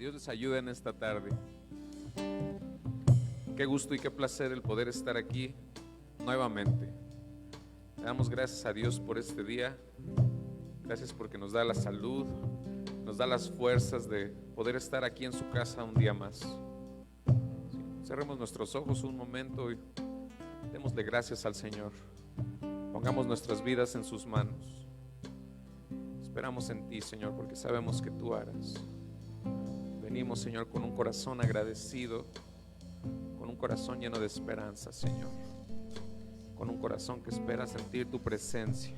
Dios les ayude en esta tarde. Qué gusto y qué placer el poder estar aquí nuevamente. Le damos gracias a Dios por este día. Gracias porque nos da la salud, nos da las fuerzas de poder estar aquí en su casa un día más. Cerremos nuestros ojos un momento y démosle gracias al Señor. Pongamos nuestras vidas en sus manos. Esperamos en ti, Señor, porque sabemos que tú harás. Venimos, Señor, con un corazón agradecido, con un corazón lleno de esperanza, Señor, con un corazón que espera sentir tu presencia,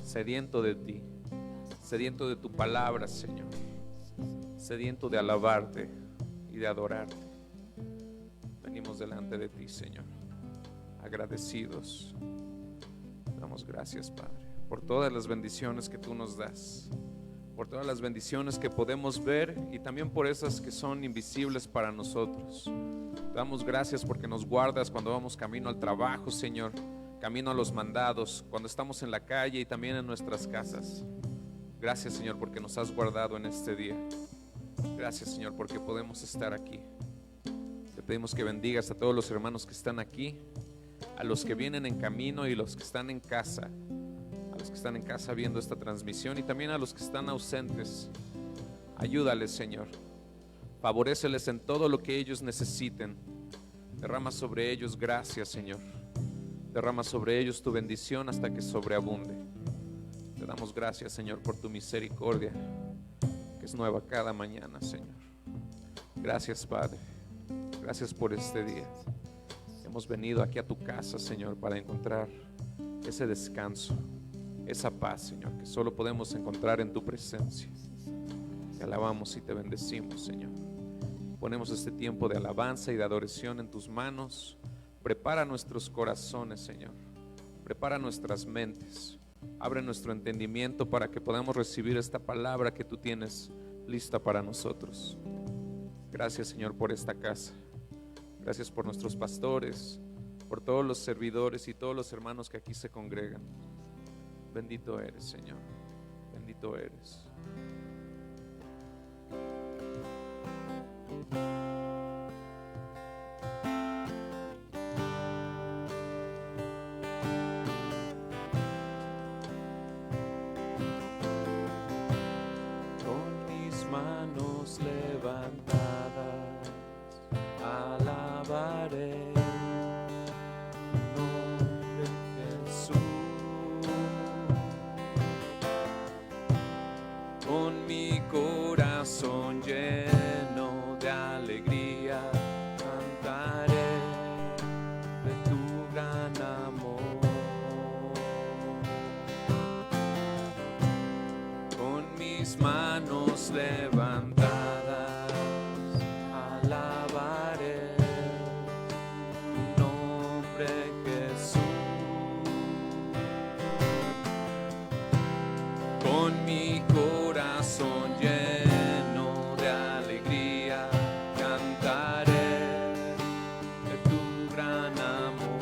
sediento de ti, sediento de tu palabra, Señor, sediento de alabarte y de adorarte. Venimos delante de ti, Señor, agradecidos. Damos gracias, Padre, por todas las bendiciones que tú nos das, por todas las bendiciones que podemos ver y también por esas que son invisibles para nosotros. Te damos gracias porque nos guardas cuando vamos camino al trabajo, Señor, camino a los mandados, cuando estamos en la calle y también en nuestras casas. Gracias, Señor, porque nos has guardado en este día. Gracias, Señor, porque podemos estar aquí. Te pedimos que bendigas a todos los hermanos que están aquí, a los que vienen en camino y los que están en casa, a los que están en casa viendo esta transmisión y también a los que están ausentes. Ayúdales, Señor. Favoréceles en todo lo que ellos necesiten. Derrama sobre ellos gracias, Señor. Derrama sobre ellos tu bendición hasta que sobreabunde. Te damos gracias, Señor, por tu misericordia, que es nueva cada mañana, Señor. Gracias, Padre. Gracias por este día. Hemos venido aquí a tu casa, Señor, para encontrar ese descanso, esa paz, Señor, que solo podemos encontrar en tu presencia. Te alabamos y te bendecimos, Señor. Ponemos este tiempo de alabanza y de adoración en tus manos. Prepara nuestros corazones, Señor. Prepara nuestras mentes. Abre nuestro entendimiento para que podamos recibir esta palabra que tú tienes lista para nosotros. Gracias, Señor, por esta casa. Gracias por nuestros pastores, por todos los servidores y todos los hermanos que aquí se congregan. Bendito eres, Señor. Bendito eres. Con mis manos levantadas alabaré tu nombre, Jesús. Con mi corazón lleno de alegría cantaré de tu gran amor. Con mis manos levantadas alabaré tu nombre, Jesús. Con mi corazón lleno de alegría cantaré de tu gran amor.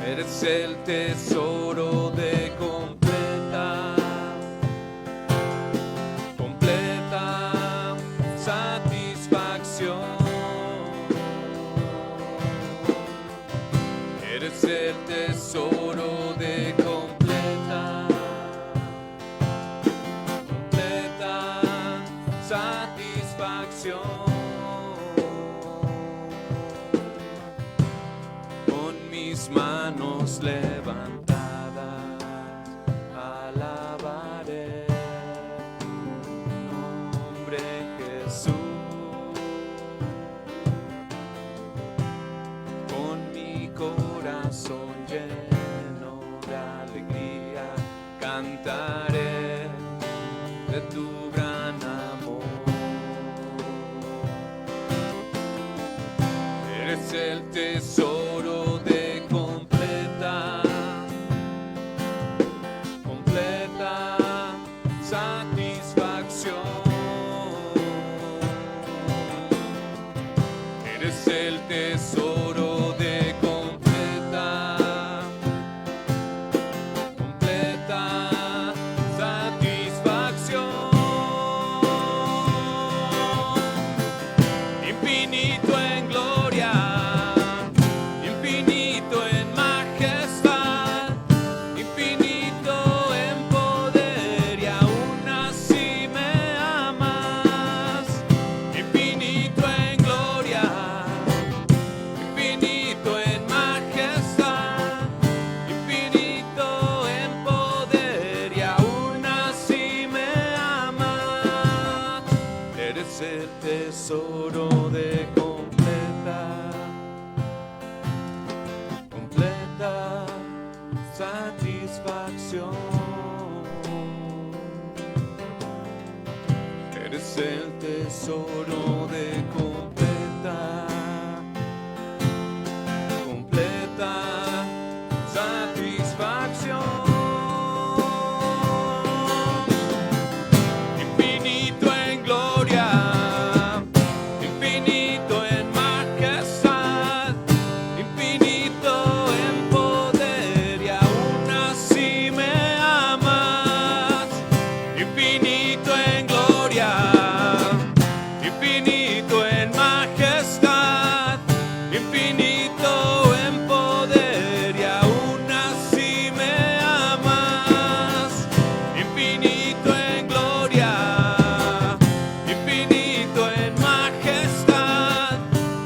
Eres el tesoro de completa satisfacción. Eres el tesoro de completa satisfacción. Con mis manos levantadas alabaré tu nombre, Jesús. Con mi corazón lleno de alegría cantaré de tu gran amor. Eres el tesoro de completa satisfacción. Eres el tesoro de completa satisfacción. infinito en gloria, infinito en majestad, infinito en poder, y aún así me amas. Infinito en gloria, infinito en majestad, infinito en poder, y aún así me amas. Eres el tesoro de completa satisfacción. Eres el tesoro de completa satisfacción. Infinito en gloria, infinito en majestad, infinito en poder, y aún así me amas. Infinito en gloria, infinito en majestad, infinito en poder, y aún así me amas. Infinito en gloria, infinito en majestad,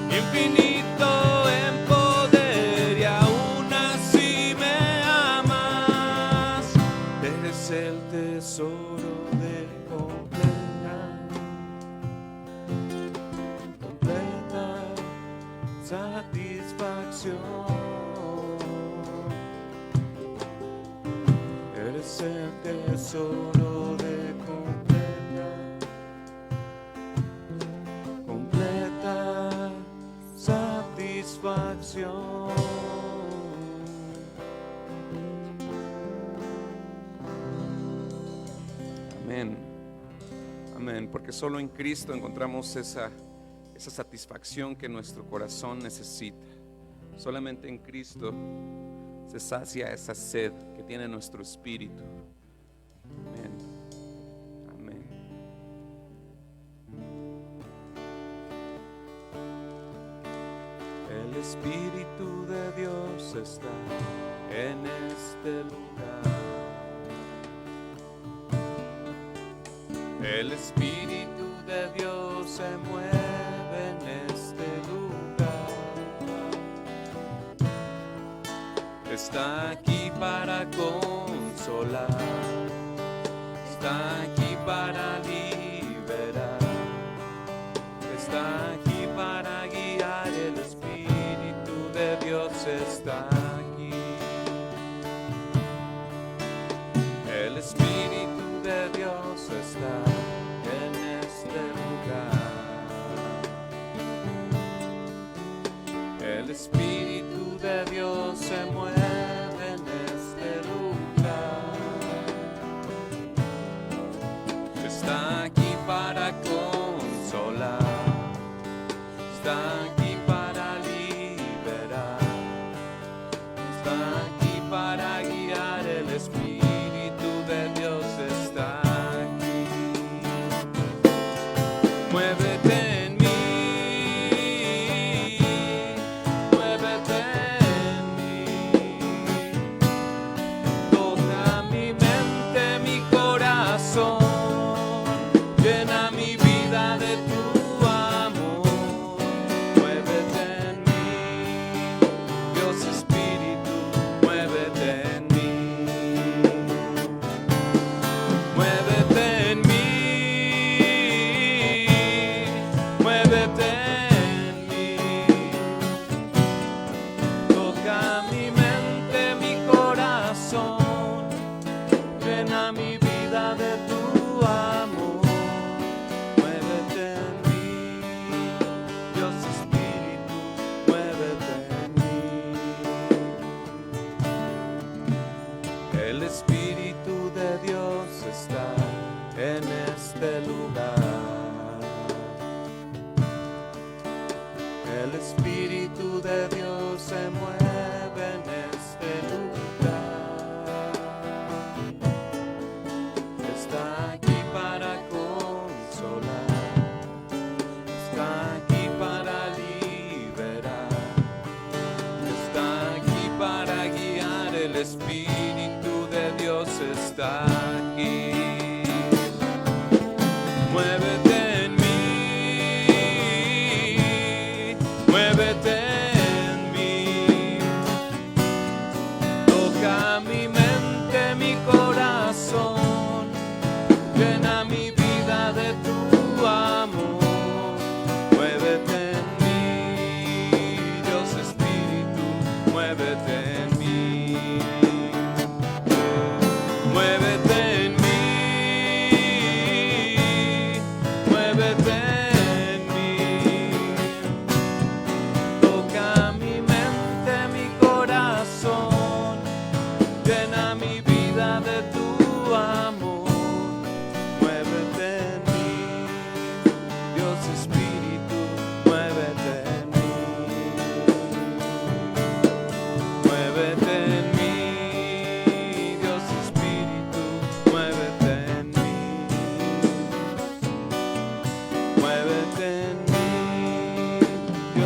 infinito en poder, y aún así me amas. Eres el tesoro de completa satisfacción. Eres el tesoro de completa satisfacción. Amén. Amén. Porque solo en Cristo encontramos esa satisfacción que nuestro corazón necesita. Solamente en Cristo se sacia esa sed que tiene nuestro espíritu. Amén. Amén. El Espíritu de Dios está en este lugar. El Espíritu de Dios se mueve en este lugar. Está aquí para consolar, está aquí para liberar, está aquí para guiar. El Espíritu de Dios está aquí. El Espíritu de Dios está en este lugar. El Espíritu de Dios se mueve en este lugar. Está aquí para consolar, está aquí para liberar, está aquí para guiar. El Espíritu de Dios está aquí. Muévete en mí, muévete en mí. Toca mi mente, mi corazón, llena mi vida de tu amor. Muévete en mí, Dios Espíritu, muévete en mí. Muévete en mí, muévete en mí. Toca mi mente, mi corazón, llena mi vida de tu amor. Muévete en mí, Dios Espíritu, muévete en mí. El Espíritu de Dios está en este lugar. El Espíritu de Dios se mueve en este lugar. Está aquí para consolar, está aquí para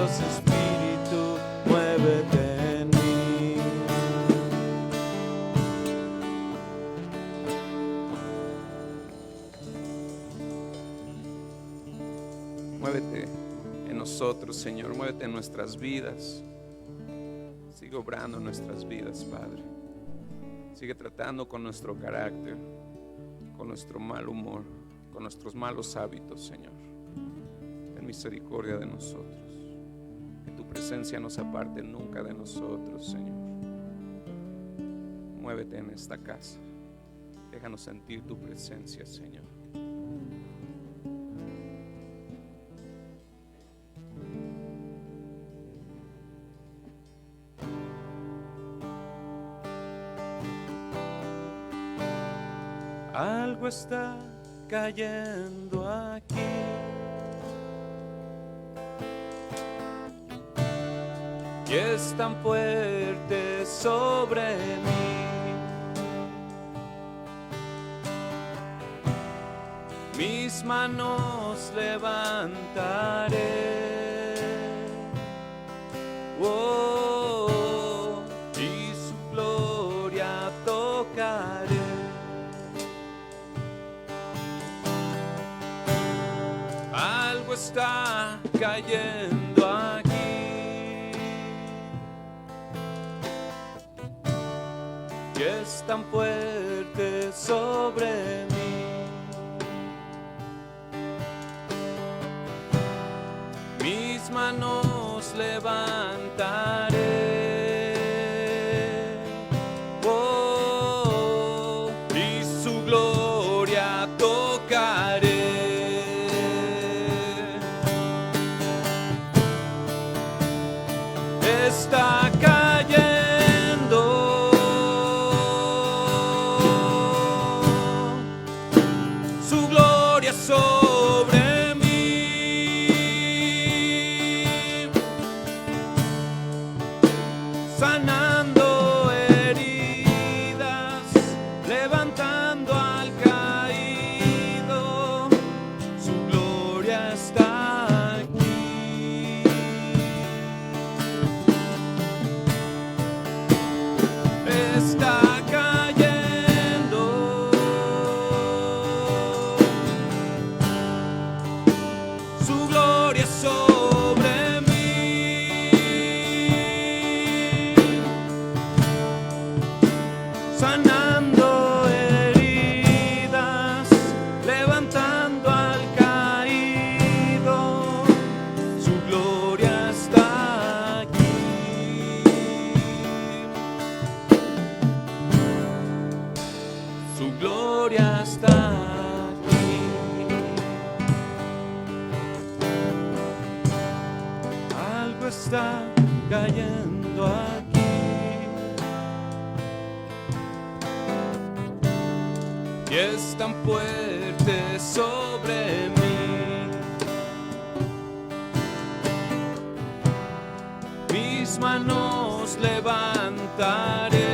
Dios Espíritu, muévete en mí. Muévete en nosotros, Señor, muévete en nuestras vidas. Sigue obrando en nuestras vidas, Padre. Sigue tratando con nuestro carácter, con nuestro mal humor, con nuestros malos hábitos, Señor. Ten misericordia de nosotros. Que tu presencia no se aparte nunca de nosotros, Señor. Muévete en esta casa. Déjanos sentir tu presencia, Señor. Algo está cayendo aquí. Y es tan fuerte sobre mí. Mis manos levantaré. Oh, y su gloria tocaré. Algo está cayendo aquí. Y es tan fuerte sobre mí. Mis manos levantaré. Oh, y su gloria tocaré. Está cayendo su gloria sobre mí, sanando heridas, levantando al caído. Su gloria está aquí. Está cayendo su gloria sobre mí, sanando heridas, levantando al caído. Su gloria está aquí. Su gloria está aquí. Algo está cayendo aquí. Y es tan fuerte sobre mí. Mis manos levantaré.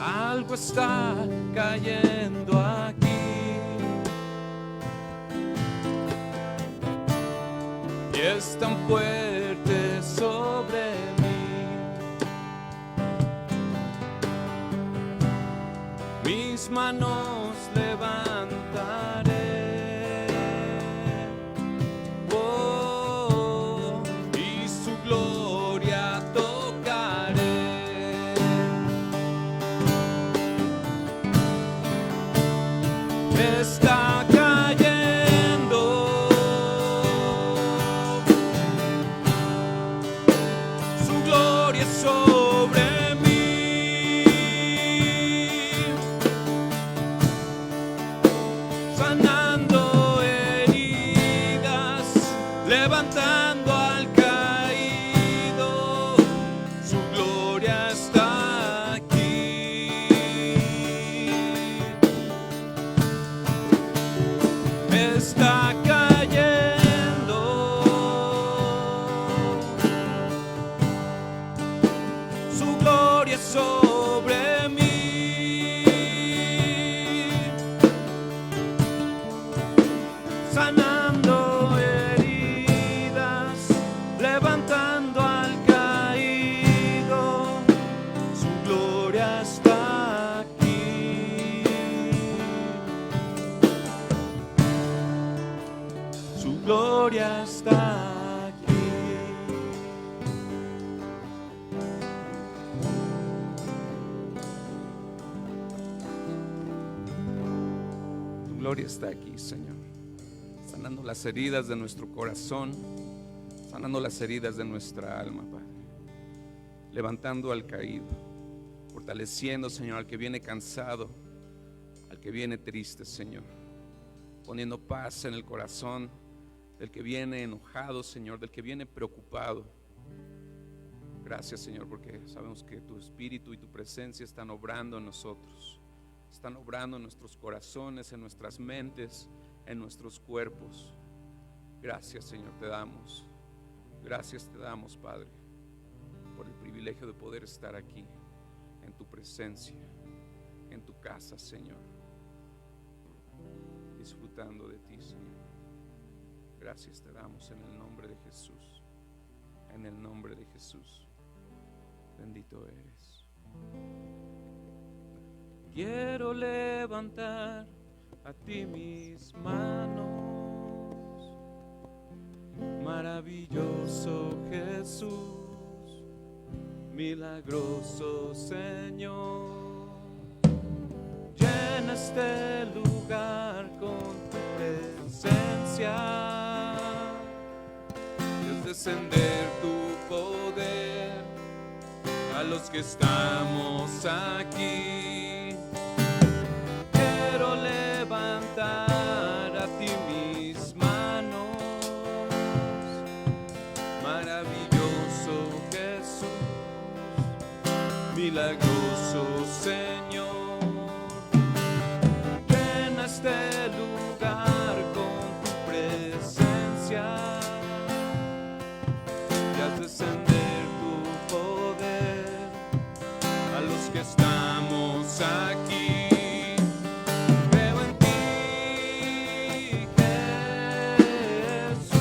Algo está cayendo aquí. Y es tan fuerte sobre mí. Mis manos levantaré. Oh, y su gloria tocaré. Está cayendo su gloria sobre mí, su gloria sobre mí. Sanando heridas, levantando al caído, su gloria está aquí. Su gloria está aquí. Tu gloria está aquí, Señor, sanando las heridas de nuestro corazón, sanando las heridas de nuestra alma, Padre, levantando al caído, fortaleciendo, Señor, al que viene cansado, al que viene triste, Señor, poniendo paz en el corazón del que viene enojado, Señor, del que viene preocupado. Gracias, Señor, porque sabemos que tu Espíritu y tu presencia están obrando en nosotros, están obrando en nuestros corazones, en nuestras mentes, en nuestros cuerpos. Gracias, Señor, te damos. Gracias te damos, Padre, por el privilegio de poder estar aquí, en tu presencia, en tu casa, Señor, disfrutando de ti, Señor. Gracias te damos en el nombre de Jesús, en el nombre de Jesús. Bendito eres. Quiero levantar a ti mis manos, maravilloso Jesús, milagroso Señor. Llena este lugar con tu presencia, y es descender tu poder a los que estamos aquí. Quiero levantar a ti mis manos, maravilloso Jesús, milagroso Señor. Llena este lugar con tu presencia, y haz descender tu poder a los que estamos aquí. Creo en ti, Jesús,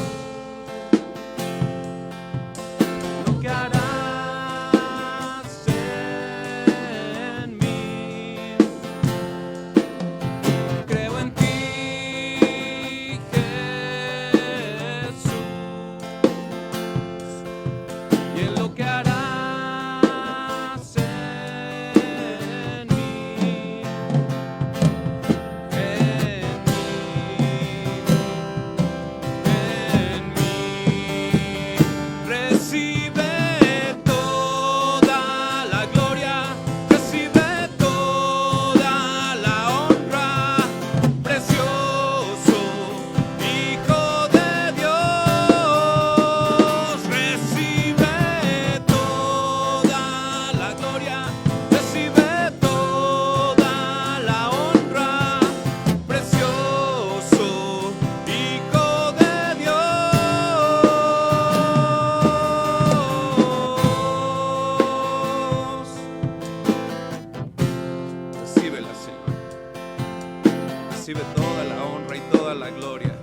lo que harás en mí. Creo en ti, Jesús, y en lo que harás en mí, en mí. Recibe toda la gloria, recibe toda la honra, precioso Hijo de Dios. Recibe toda la gloria, recibe toda la honra, precioso Hijo de Dios. Recíbela, Señor. Recibe toda la honra y toda la gloria.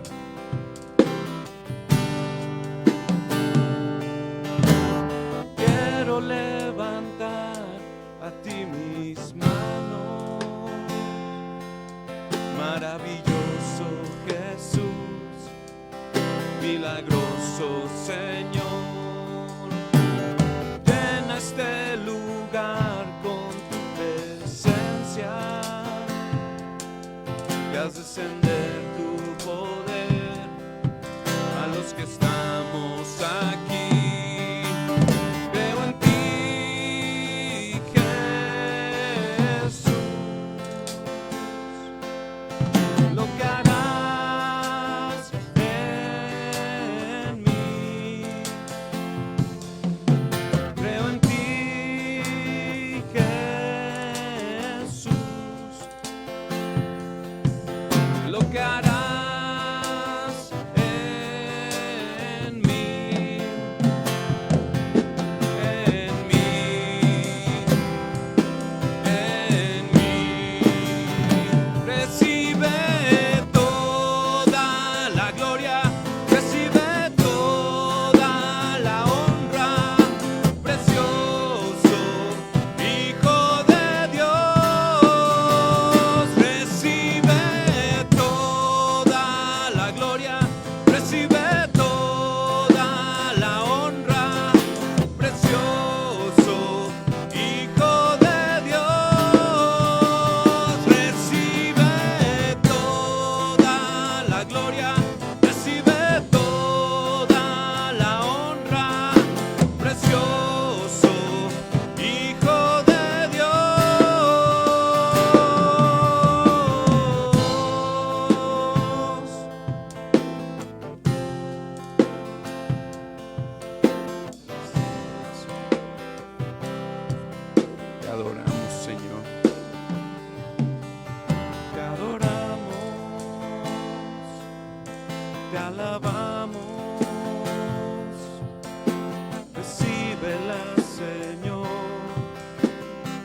Quiero levantar a ti mis manos, maravilloso Jesús, milagroso Señor. Llena este lugar con tu presencia, y haz descender tu poder a los que estamos aquí. Creo en ti, Jesús, lo que harás en mí. Creo en ti, Jesús, lo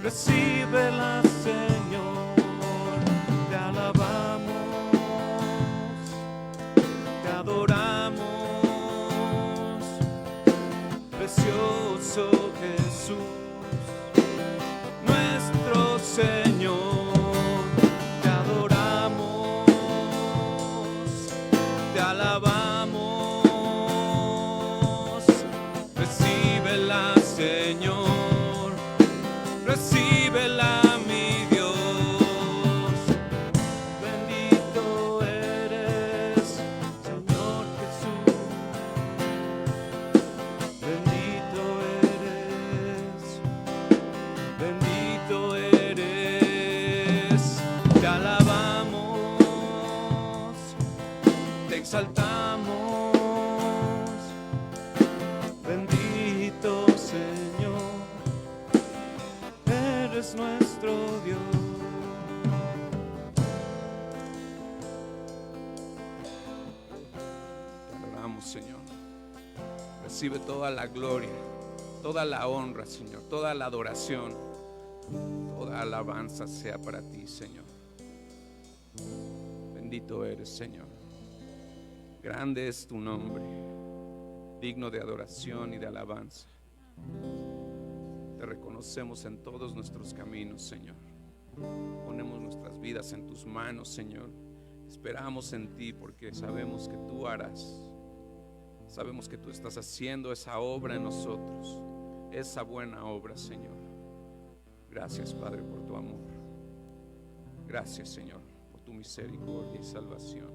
recíbela, Señor. Te alabamos, te adoramos, precioso Jesús, nuestro Señor. Te adoramos, te alabamos, recíbela, Señor, recíbela, mi Dios. Bendito eres, Señor Jesús. Bendito eres, bendito eres. Te alabamos, te exaltamos. Bendito Señor, eres nuestro Dios. Te adoramos, Señor. Recibe toda la gloria, toda la honra, Señor, toda la adoración, toda alabanza sea para ti, Señor. Bendito eres, Señor. Grande es tu nombre, digno de adoración y de alabanza. Te reconocemos en todos nuestros caminos, Señor. Ponemos nuestras vidas en tus manos, Señor. Esperamos en ti porque sabemos que tú harás. Sabemos que tú estás haciendo esa obra en nosotros, esa buena obra, Señor. Gracias, Padre, por tu amor. Gracias, Señor, por tu misericordia y salvación.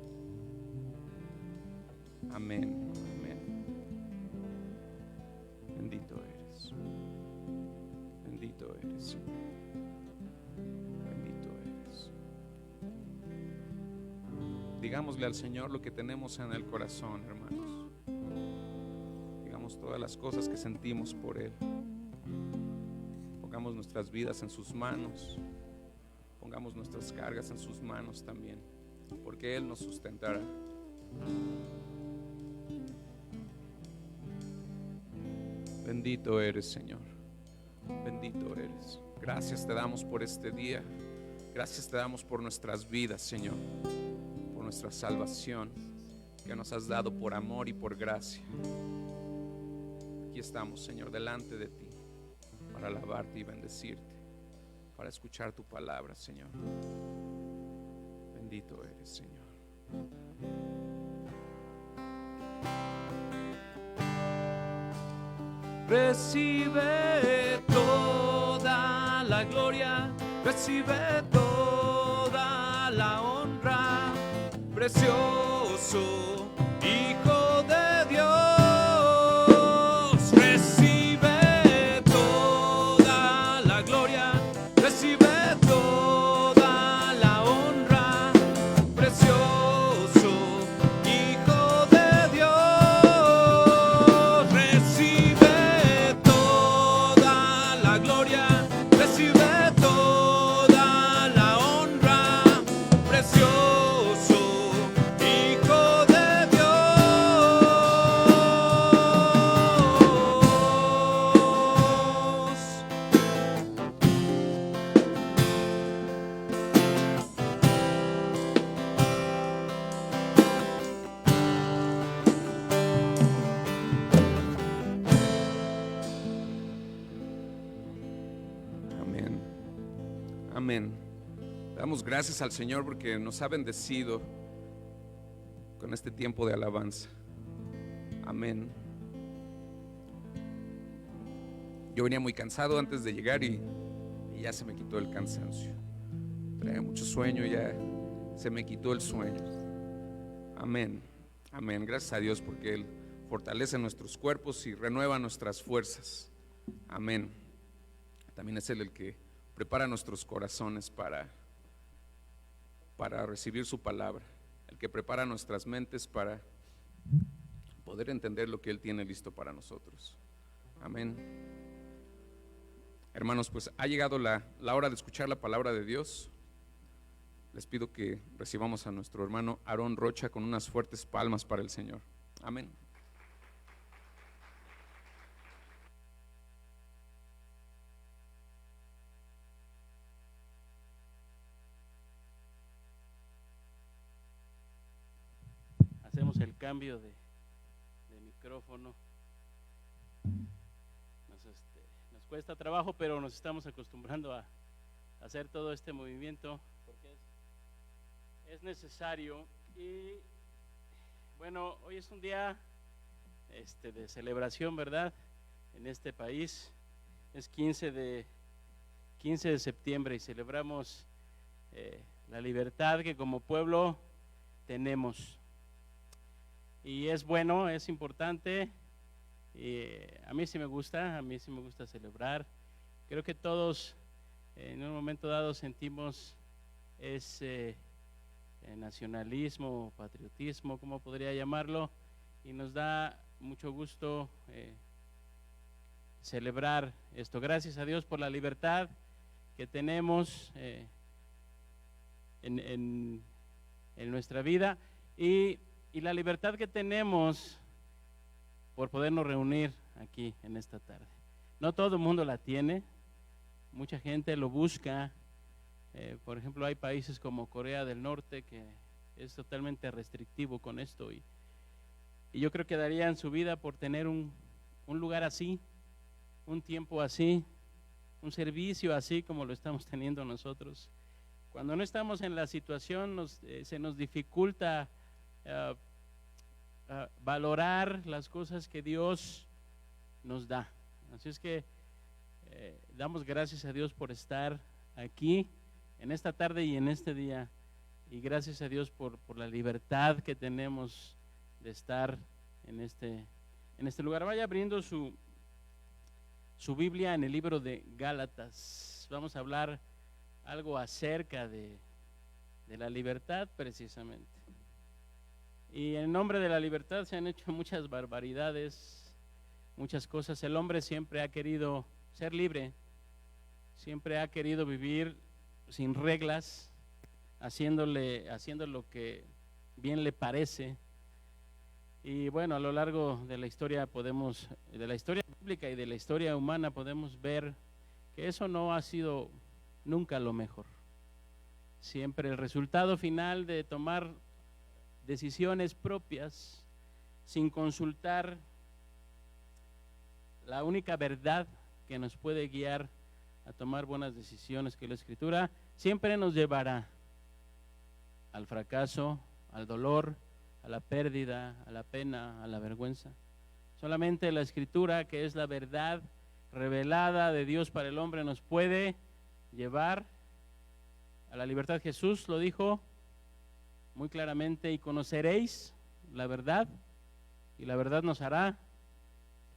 Amén, amén. Bendito eres. Bendito eres, Señor. Bendito eres. Digámosle al Señor lo que tenemos en el corazón, hermanos. Digamos todas las cosas que sentimos por Él. Pongamos nuestras vidas en sus manos. Pongamos nuestras cargas en sus manos también, porque Él nos sustentará. Bendito eres, Señor. Bendito eres. Gracias te damos por este día. Gracias te damos por nuestras vidas, Señor, por nuestra salvación que nos has dado por amor y por gracia. Aquí estamos, Señor, delante de ti para alabarte y bendecirte, para escuchar tu palabra, Señor. Bendito eres, Señor. Recibe toda la gloria, recibe toda la honra, precioso Hijo de Dios. Recibe toda la gloria, recibe toda la honra, precioso Hijo de Dios. Recibe toda la gloria, recibe toda la honra, precioso Hijo de Dios. Amén. Amén. Damos gracias al Señor porque nos ha bendecido con este tiempo de alabanza. Amén. Yo venía muy cansado antes de llegar y ya se me quitó el cansancio. Traía mucho sueño, ya se me quitó el sueño. Amén. Amén. Gracias a Dios porque Él fortalece nuestros cuerpos y renueva nuestras fuerzas. Amén. También es Él el que prepara nuestros corazones para recibir su palabra, el que prepara nuestras mentes para poder entender lo que Él tiene listo para nosotros. Amén. Hermanos, pues ha llegado la hora de escuchar la palabra de Dios. Les pido que recibamos a nuestro hermano Aarón Rocha con unas fuertes palmas para el Señor. Amén. el cambio de micrófono. Nos cuesta trabajo, pero nos estamos acostumbrando a hacer todo este movimiento porque es necesario. Y bueno, hoy es un día de celebración, ¿verdad? En este país es 15 de septiembre y celebramos la libertad que como pueblo tenemos. Y es bueno, es importante. A mí sí me gusta celebrar. Creo que todos en un momento dado sentimos ese nacionalismo, patriotismo, como podría llamarlo, y nos da mucho gusto celebrar esto. Gracias a Dios por la libertad que tenemos en nuestra vida y la libertad que tenemos por podernos reunir aquí en esta tarde. No todo el mundo la tiene, mucha gente lo busca. Por ejemplo, hay países como Corea del Norte que es totalmente restrictivo con esto y yo creo que darían su vida por tener un lugar así, un tiempo así, un servicio así como lo estamos teniendo nosotros. Cuando no estamos en la situación se nos dificulta valorar las cosas que Dios nos da. Así es que damos gracias a Dios por estar aquí en esta tarde y en este día, y gracias a Dios por la libertad que tenemos de estar en este lugar. Vaya abriendo su Biblia en el libro de Gálatas. Vamos a hablar algo acerca de la libertad precisamente. Y en nombre de la libertad se han hecho muchas barbaridades, muchas cosas. El hombre siempre ha querido ser libre, siempre ha querido vivir sin reglas, haciendo lo que bien le parece. Y bueno, a lo largo de la historia de la historia bíblica y de la historia humana podemos ver que eso no ha sido nunca lo mejor. Siempre el resultado final de tomar decisiones propias sin consultar la única verdad que nos puede guiar a tomar buenas decisiones, que la Escritura, siempre nos llevará al fracaso, al dolor, a la pérdida, a la pena, a la vergüenza. Solamente la Escritura, que es la verdad revelada de Dios para el hombre, nos puede llevar a la libertad. Jesús lo dijo muy claramente: y conoceréis la verdad, y la verdad nos hará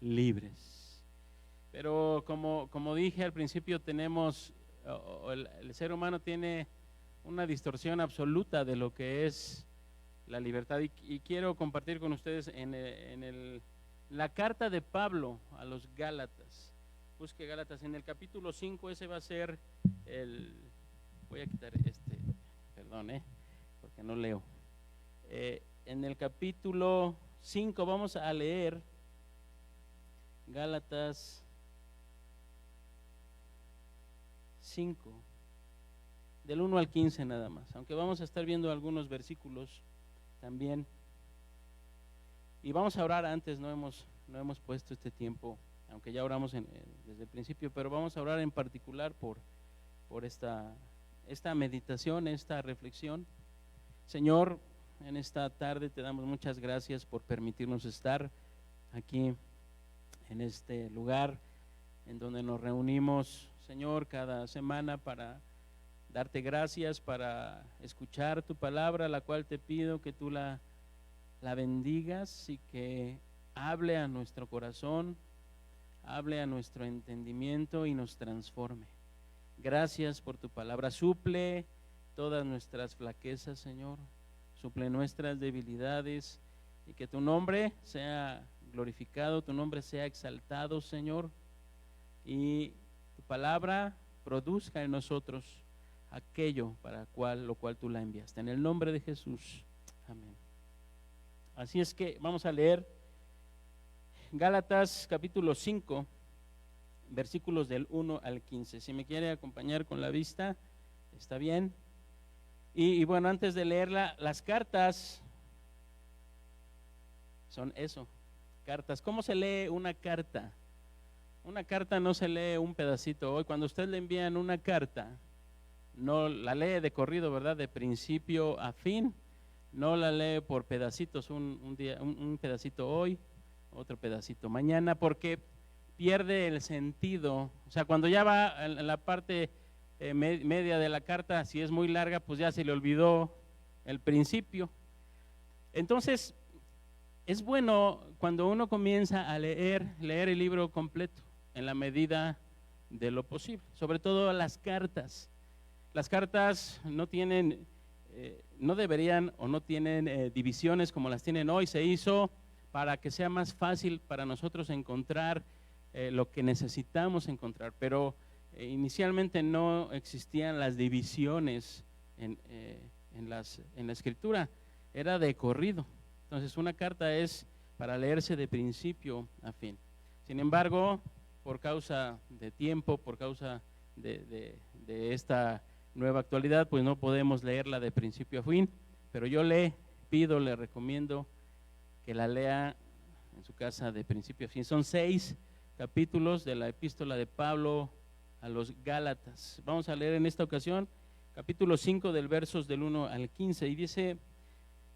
libres. Pero como dije al principio, el ser humano tiene una distorsión absoluta de lo que es la libertad, y quiero compartir con ustedes en la carta de Pablo a los Gálatas. Busque Gálatas en el capítulo 5, ese va a ser voy a quitar perdón, porque no leo. En el capítulo 5 vamos a leer Gálatas 5, del 1 al 15 nada más, aunque vamos a estar viendo algunos versículos también. Y vamos a orar antes, no hemos puesto este tiempo, aunque ya oramos desde el principio, pero vamos a orar en particular por esta meditación, esta reflexión. Señor, en esta tarde te damos muchas gracias por permitirnos estar aquí en este lugar en donde nos reunimos, Señor, cada semana para darte gracias, para escuchar tu palabra, la cual te pido que tú la bendigas y que hable a nuestro corazón, hable a nuestro entendimiento y nos transforme. Gracias por tu palabra. Suple todas nuestras flaquezas, Señor, suple nuestras debilidades, y que tu nombre sea glorificado, tu nombre sea exaltado, Señor, y tu palabra produzca en nosotros aquello para lo cual tú la enviaste. En el nombre de Jesús, amén. Así es que vamos a leer Gálatas capítulo 5, versículos del 1 al 15. Si me quiere acompañar con la vista, está bien. Y bueno, antes de leerla, las cartas son eso, cartas. ¿Cómo se lee una carta? Una carta no se lee un pedacito. Hoy cuando usted le envían una carta, no la lee de corrido, ¿verdad? De principio a fin, no la lee por pedacitos, un pedacito hoy, otro pedacito mañana, porque pierde el sentido. O sea, cuando ya va en la parte media de la carta, si es muy larga, pues ya se le olvidó el principio. Entonces, es bueno cuando uno comienza a leer el libro completo en la medida de lo posible, sobre todo las cartas. Las cartas no tienen, no deberían o no tienen divisiones como las tienen hoy. Se hizo para que sea más fácil para nosotros encontrar lo que necesitamos encontrar, pero inicialmente no existían las divisiones en la escritura, era de corrido. Entonces una carta es para leerse de principio a fin. Sin embargo, por causa de tiempo, por causa de esta nueva actualidad, pues no podemos leerla de principio a fin, pero yo le pido, le recomiendo que la lea en su casa de principio a fin. Son 6 capítulos de la epístola de Pablo a los Gálatas. Vamos a leer en esta ocasión capítulo 5 del versos del 1 al 15 y dice: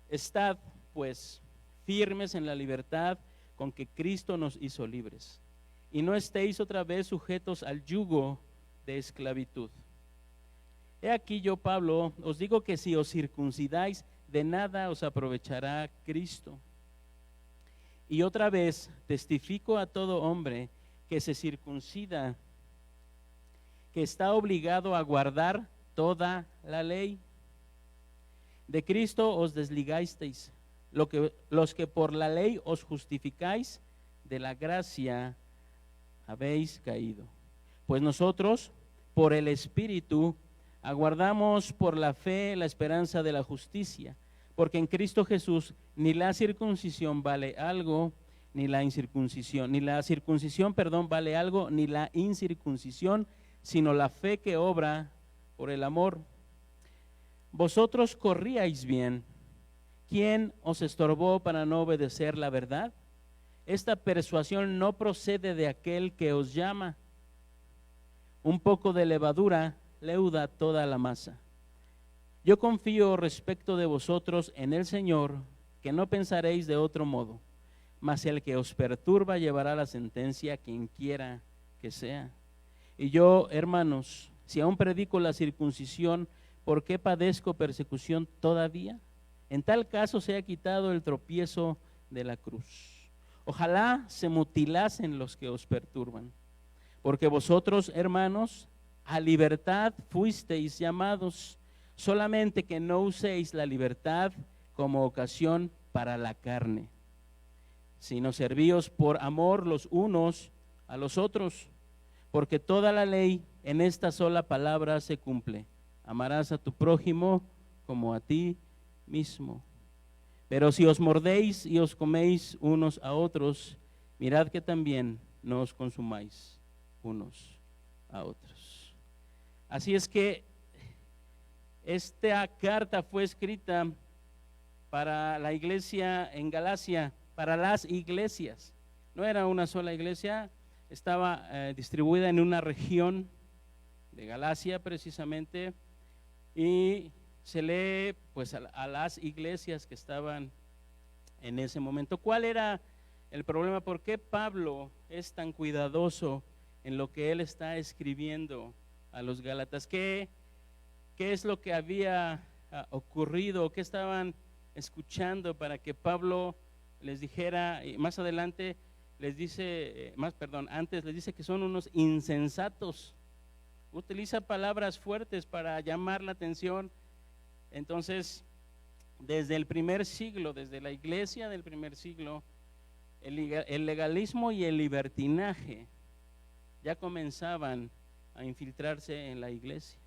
estad pues firmes en la libertad con que Cristo nos hizo libres, y no estéis otra vez sujetos al yugo de esclavitud. He aquí yo, Pablo, os digo que si os circuncidáis, de nada os aprovechará Cristo. Y otra vez testifico a todo hombre que se circuncida, que está obligado a guardar toda la ley. De Cristo os desligasteis, los que por la ley os justificáis, de la gracia habéis caído. Pues nosotros, por el Espíritu, aguardamos por la fe la esperanza de la justicia, porque en Cristo Jesús ni la circuncisión vale algo, ni la incircuncisión, vale algo, ni la incircuncisión, sino la fe que obra por el amor. Vosotros corríais bien. ¿Quién os estorbó para no obedecer la verdad? Esta persuasión no procede de aquel que os llama. Un poco de levadura leuda toda la masa. Yo confío respecto de vosotros en el Señor, que no pensaréis de otro modo, mas el que os perturba llevará la sentencia, quien quiera que sea. Y yo, hermanos, si aún predico la circuncisión, ¿por qué padezco persecución todavía? En tal caso se ha quitado el tropiezo de la cruz. Ojalá se mutilasen los que os perturban, porque vosotros, hermanos, a libertad fuisteis llamados, solamente que no uséis la libertad como ocasión para la carne, sino servíos por amor los unos a los otros, porque toda la ley en esta sola palabra se cumple: amarás a tu prójimo como a ti mismo. Pero si os mordéis y os coméis unos a otros, mirad que también no os consumáis unos a otros. Así es que esta carta fue escrita para la iglesia en Galacia, para las iglesias. No era una sola iglesia, estaba distribuida en una región de Galacia precisamente, y se lee pues a las iglesias que estaban en ese momento. ¿Cuál era el problema? ¿Por qué Pablo es tan cuidadoso en lo que él está escribiendo a los Gálatas? ¿Qué es lo que había ocurrido? ¿Qué estaban escuchando para que Pablo les dijera? Y más adelante les dice, antes les dice que son unos insensatos. Utiliza palabras fuertes para llamar la atención. Entonces, desde el primer siglo, desde la iglesia del primer siglo, el legalismo y el libertinaje ya comenzaban a infiltrarse en la iglesia.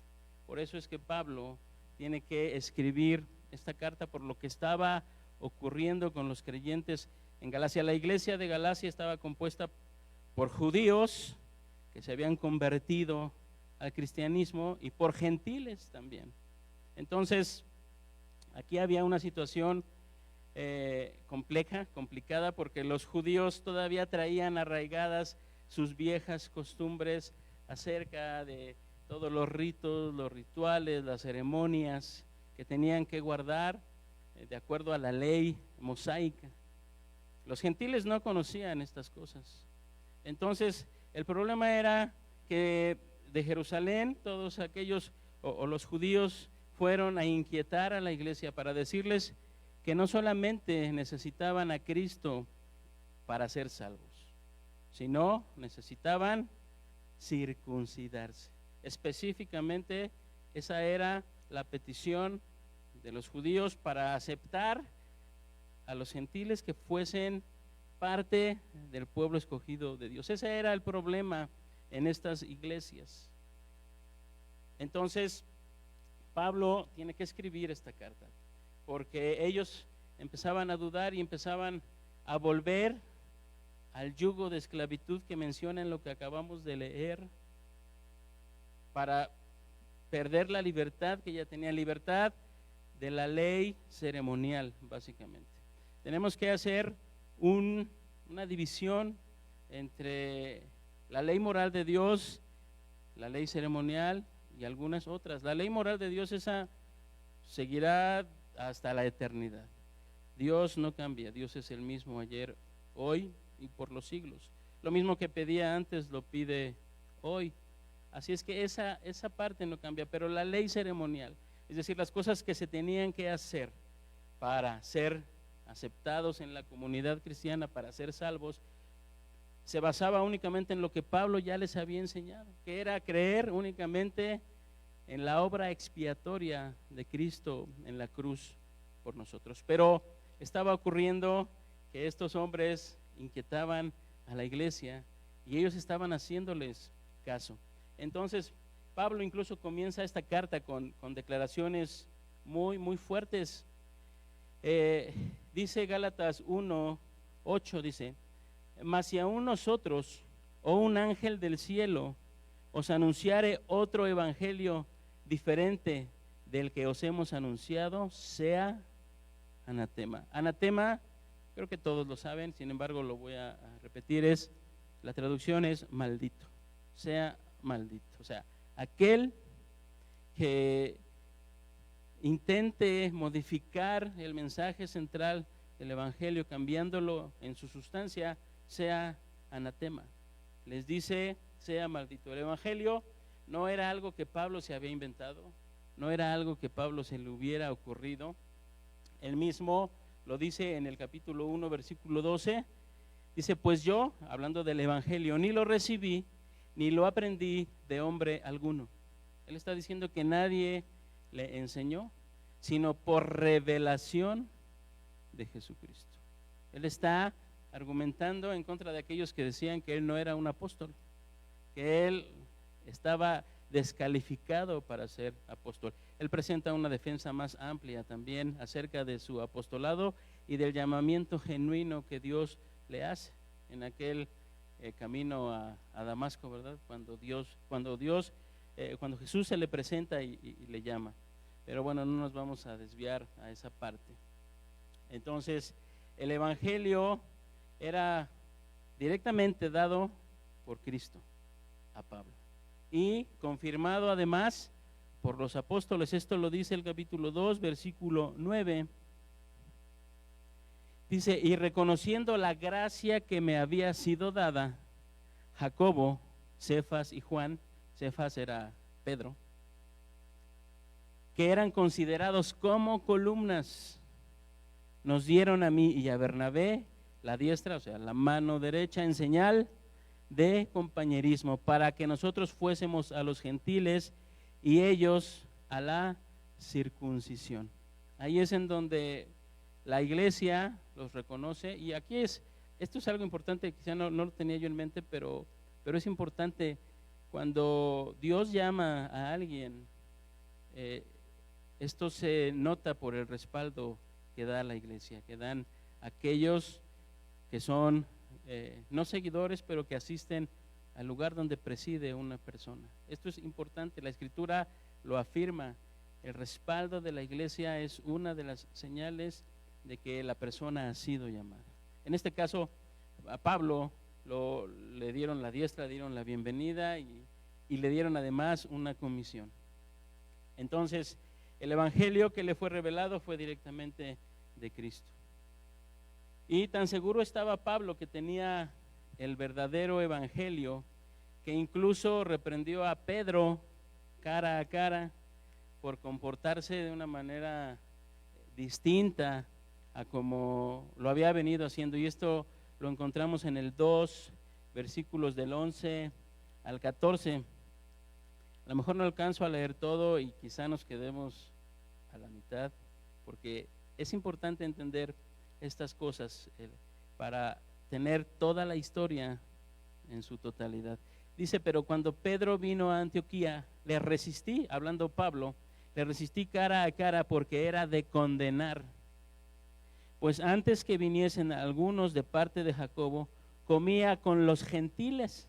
Por eso es que Pablo tiene que escribir esta carta por lo que estaba ocurriendo con los creyentes en Galacia. La iglesia de Galacia estaba compuesta por judíos que se habían convertido al cristianismo y por gentiles también. Entonces, aquí había una situación complicada, porque los judíos todavía traían arraigadas sus viejas costumbres acerca de todos los ritos, los rituales, las ceremonias que tenían que guardar de acuerdo a la ley mosaica. Los gentiles no conocían estas cosas. Entonces, el problema era que de Jerusalén todos aquellos o los judíos fueron a inquietar a la iglesia para decirles que no solamente necesitaban a Cristo para ser salvos, sino necesitaban circuncidarse. Específicamente, esa era la petición de los judíos para aceptar a los gentiles que fuesen parte del pueblo escogido de Dios. Ese era el problema en estas iglesias. Entonces, Pablo tiene que escribir esta carta, porque ellos empezaban a dudar y empezaban a volver al yugo de esclavitud que menciona en lo que acabamos de leer, para perder la libertad que ya tenían, libertad de la ley ceremonial, básicamente. Tenemos que hacer una división entre la ley moral de Dios, la ley ceremonial y algunas otras. La ley moral de Dios, esa seguirá hasta la eternidad. Dios no cambia, Dios es el mismo ayer, hoy y por los siglos. Lo mismo que pedía antes lo pide hoy. Así es que esa parte no cambia, pero la ley ceremonial, es decir, las cosas que se tenían que hacer para ser aceptados en la comunidad cristiana, para ser salvos, se basaba únicamente en lo que Pablo ya les había enseñado, que era creer únicamente en la obra expiatoria de Cristo en la cruz por nosotros. Pero estaba ocurriendo que estos hombres inquietaban a la iglesia y ellos estaban haciéndoles caso. Entonces, Pablo incluso comienza esta carta con declaraciones muy, muy fuertes. Dice Gálatas 1:8, dice: mas si aún nosotros o un ángel del cielo os anunciare otro evangelio diferente del que os hemos anunciado, sea anatema. Anatema, creo que todos lo saben, sin embargo lo voy a repetir, la traducción es maldito, sea maldito. O sea, aquel que intente modificar el mensaje central del evangelio, cambiándolo en su sustancia, sea anatema. Les dice, sea maldito. El evangelio no era algo que Pablo se había inventado, no era algo que Pablo se le hubiera ocurrido. Él mismo lo dice en el capítulo 1, versículo 12. Dice: pues yo, hablando del evangelio, ni lo recibí ni lo aprendí de hombre alguno. Él está diciendo que nadie le enseñó, sino por revelación de Jesucristo. Él está argumentando en contra de aquellos que decían que él no era un apóstol, que él estaba descalificado para ser apóstol. Él presenta una defensa más amplia también acerca de su apostolado y del llamamiento genuino que Dios le hace en aquel camino a Damasco, ¿verdad? Cuando Jesús se le presenta y le llama. Pero bueno, no nos vamos a desviar a esa parte. Entonces, el evangelio era directamente dado por Cristo a Pablo y confirmado además por los apóstoles. Esto lo dice el capítulo 2, versículo 9. Dice: y reconociendo la gracia que me había sido dada, Jacobo, Cefas y Juan, Cefas era Pedro, que eran considerados como columnas, nos dieron a mí y a Bernabé la diestra, o sea, la mano derecha, en señal de compañerismo, para que nosotros fuésemos a los gentiles y ellos a la circuncisión. Ahí es en donde la iglesia los reconoce. Y aquí esto es algo importante, quizá no lo tenía yo en mente, pero es importante. Cuando Dios llama a alguien, esto se nota por el respaldo que da la iglesia, que dan aquellos que son no seguidores, pero que asisten al lugar donde preside una persona. Esto es importante, la Escritura lo afirma. El respaldo de la iglesia es una de las señales de que la persona ha sido llamada. En este caso, a Pablo le dieron la diestra, le dieron la bienvenida y le dieron además una comisión. Entonces, el evangelio que le fue revelado fue directamente de Cristo. Y tan seguro estaba Pablo que tenía el verdadero evangelio, que incluso reprendió a Pedro cara a cara por comportarse de una manera distinta a como lo había venido haciendo. Y esto lo encontramos en el 2, versículos del 11 al 14. A lo mejor no alcanzo a leer todo y quizá nos quedemos a la mitad, porque es importante entender estas cosas para tener toda la historia en su totalidad. Dice: pero cuando Pedro vino a Antioquía, le resistí, hablando Pablo, le resistí cara a cara porque era de condenar. Pues antes que viniesen algunos de parte de Jacobo, comía con los gentiles,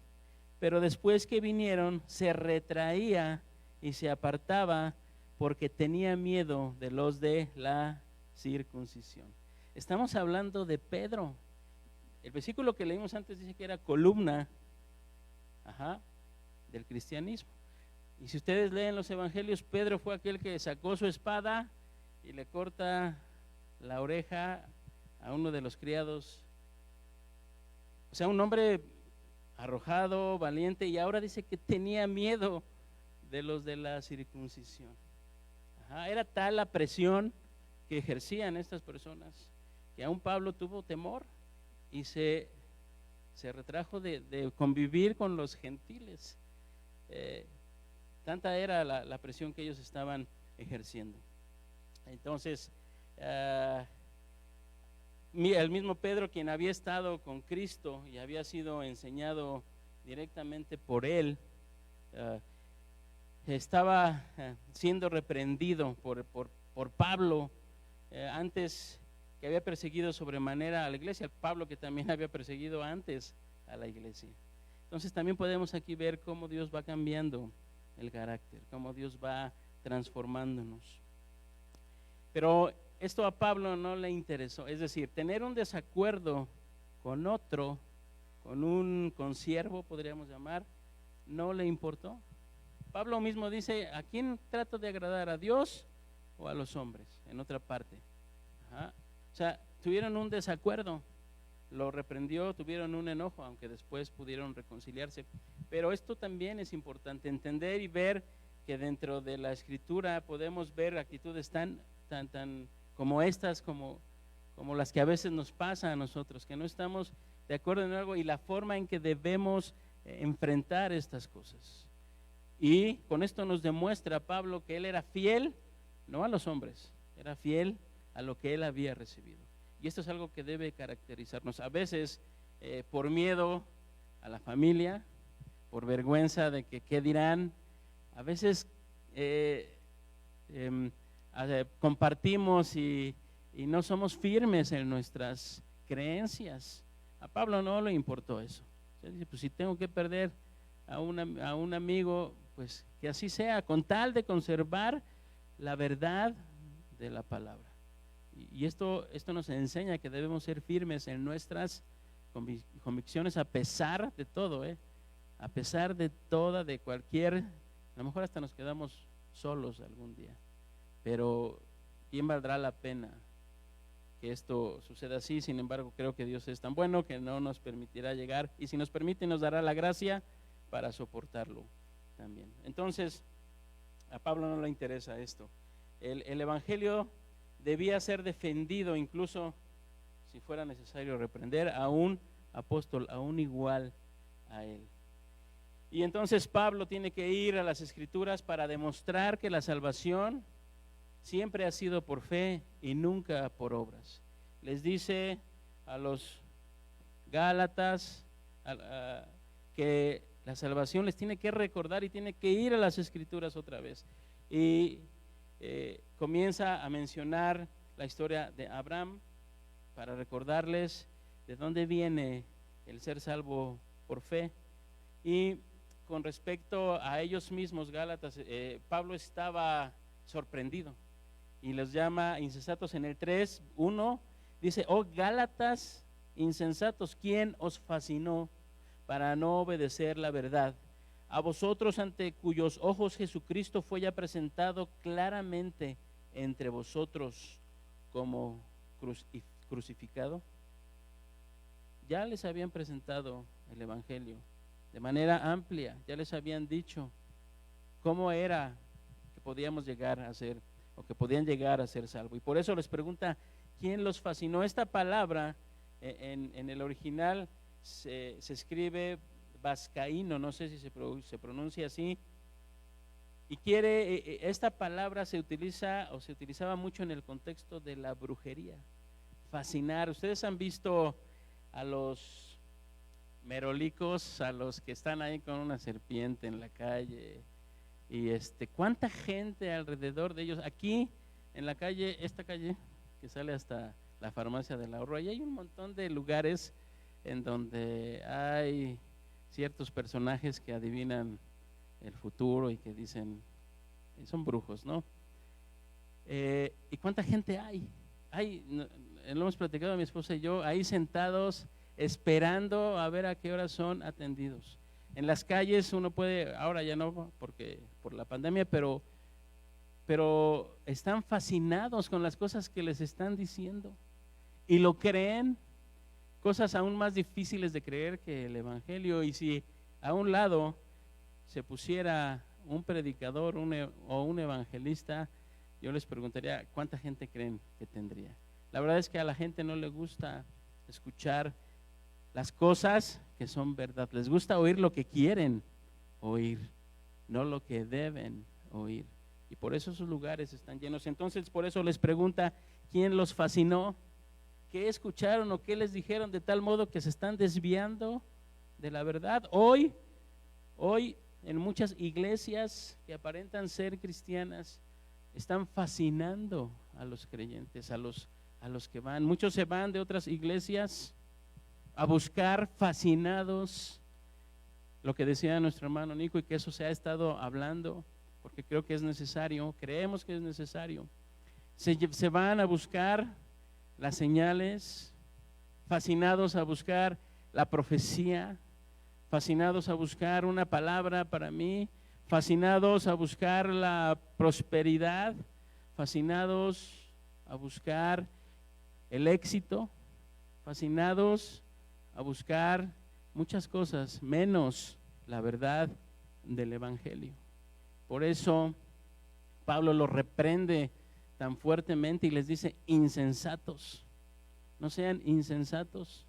pero después que vinieron se retraía y se apartaba porque tenía miedo de los de la circuncisión. Estamos hablando de Pedro. El versículo que leímos antes dice que era columna del cristianismo. Y si ustedes leen los evangelios, Pedro fue aquel que sacó su espada y le corta la oreja a uno de los criados. O sea, un hombre arrojado, valiente, y ahora dice que tenía miedo de los de la circuncisión. Era tal la presión que ejercían estas personas que aún Pablo tuvo temor y se retrajo de convivir con los gentiles. Tanta era la presión que ellos estaban ejerciendo. Entonces, el mismo Pedro, quien había estado con Cristo y había sido enseñado directamente por él, estaba siendo reprendido por Pablo, antes, que había perseguido sobremanera a la iglesia. Pablo, que también había perseguido antes a la iglesia. Entonces también podemos aquí ver cómo Dios va cambiando el carácter, cómo Dios va transformándonos. Pero esto a Pablo no le interesó, es decir, tener un desacuerdo con otro, con un consiervo podríamos llamar, no le importó. Pablo mismo dice: ¿a quién trato de agradar? ¿A Dios o a los hombres? En otra parte. O sea, tuvieron un desacuerdo, lo reprendió, tuvieron un enojo, aunque después pudieron reconciliarse. Pero esto también es importante, entender y ver que dentro de la Escritura podemos ver actitudes tan como estas, como las que a veces nos pasa a nosotros, que no estamos de acuerdo en algo y la forma en que debemos enfrentar estas cosas. Y con esto nos demuestra Pablo que él era fiel, no a los hombres, era fiel a lo que él había recibido. Y esto es algo que debe caracterizarnos. A veces por miedo a la familia, por vergüenza de que qué dirán, a veces compartimos y no somos firmes en nuestras creencias. A Pablo no le importó eso. Él dice: pues si tengo que perder a un amigo, pues que así sea, con tal de conservar la verdad de la palabra. Y esto nos enseña que debemos ser firmes en nuestras convicciones a pesar de todo, a pesar de toda, de cualquier, a lo mejor hasta nos quedamos solos algún día, pero ¿quién valdrá la pena que esto suceda así? Sin embargo, creo que Dios es tan bueno que no nos permitirá llegar, y si nos permite nos dará la gracia para soportarlo también. Entonces, a Pablo no le interesa esto. El evangelio debía ser defendido, incluso si fuera necesario reprender a un apóstol, a un igual a él. Y entonces Pablo tiene que ir a las Escrituras para demostrar que la salvación siempre ha sido por fe y nunca por obras. Les dice a los Gálatas que la salvación les tiene que recordar y tiene que ir a las Escrituras otra vez. Y comienza a mencionar la historia de Abraham para recordarles de dónde viene el ser salvo por fe. Y con respecto a ellos mismos, Gálatas, Pablo estaba sorprendido. y los llama insensatos en el 3:1. Dice: oh Gálatas insensatos, ¿quién os fascinó para no obedecer la verdad? A vosotros, ante cuyos ojos Jesucristo fue ya presentado claramente entre vosotros como crucificado. Ya les habían presentado el evangelio de manera amplia, ya les habían dicho cómo era que podíamos llegar a ser, o que podían llegar a ser salvos. Y por eso les pregunta: ¿quién los fascinó? Esta palabra en el original se escribe vascaíno, no sé si se pronuncia así, y esta palabra se utiliza o se utilizaba mucho en el contexto de la brujería. Fascinar. Ustedes han visto a los merolicos, a los que están ahí con una serpiente en la calle, y cuánta gente alrededor de ellos. Aquí en la calle, esta calle que sale hasta la farmacia del ahorro, ahí hay un montón de lugares en donde hay ciertos personajes que adivinan el futuro y que dicen, son brujos, ¿no? ¿Y cuánta gente hay? Lo hemos platicado mi esposa y yo, ahí sentados esperando a ver a qué hora son atendidos. En las calles uno puede, ahora ya no porque por la pandemia, pero están fascinados con las cosas que les están diciendo y lo creen, cosas aún más difíciles de creer que el evangelio. Y si a un lado se pusiera un predicador o un evangelista, yo les preguntaría cuánta gente creen que tendría. La verdad es que a la gente no le gusta escuchar las cosas que son verdad, les gusta oír lo que quieren oír, no lo que deben oír, y por eso sus lugares están llenos. Entonces por eso les pregunta: ¿quién los fascinó? ¿Qué escucharon o qué les dijeron de tal modo que se están desviando de la verdad? Hoy en muchas iglesias que aparentan ser cristianas están fascinando a los creyentes, a los que van. Muchos se van de otras iglesias a buscar, fascinados, lo que decía nuestro hermano Nico, y que eso se ha estado hablando, porque creo que es necesario, creemos que es necesario. Se van a buscar las señales, fascinados a buscar la profecía, fascinados a buscar una palabra para mí, fascinados a buscar la prosperidad, fascinados a buscar el éxito, fascinados a buscar muchas cosas menos la verdad del evangelio. Por eso Pablo los reprende tan fuertemente y les dice: insensatos, no sean insensatos.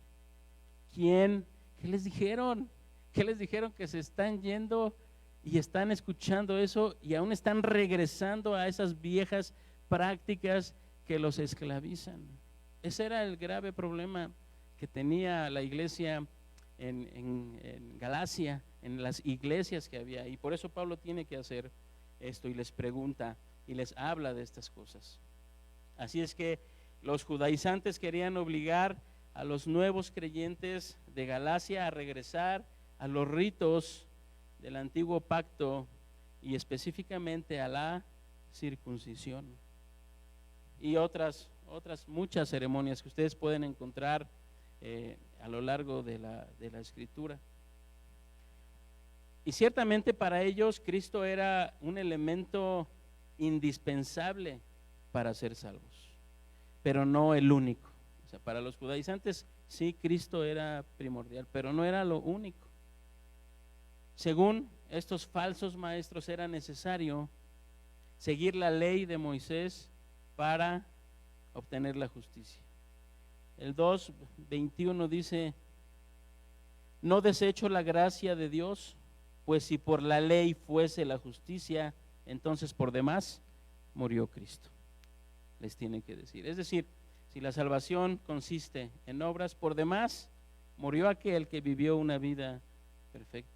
¿Qué les dijeron? ¿Qué les dijeron? Que se están yendo y están escuchando eso y aún están regresando a esas viejas prácticas que los esclavizan. Ese era el grave problema que tenía la iglesia en Galacia, en las iglesias que había, y por eso Pablo tiene que hacer esto y les pregunta y les habla de estas cosas. Así es que los judaizantes querían obligar a los nuevos creyentes de Galacia a regresar a los ritos del antiguo pacto y específicamente a la circuncisión y otras muchas ceremonias que ustedes pueden encontrar a lo largo de la escritura. Y ciertamente para ellos Cristo era un elemento indispensable para ser salvos, pero no el único. O sea, para los judaizantes sí, Cristo era primordial, pero no era lo único. Según estos falsos maestros, era necesario seguir la ley de Moisés para obtener la justicia. El 2:21 dice: no desecho la gracia de Dios, pues si por la ley fuese la justicia, entonces por demás murió Cristo. Les tiene que decir. Es decir, si la salvación consiste en obras, por demás murió aquel que vivió una vida perfecta.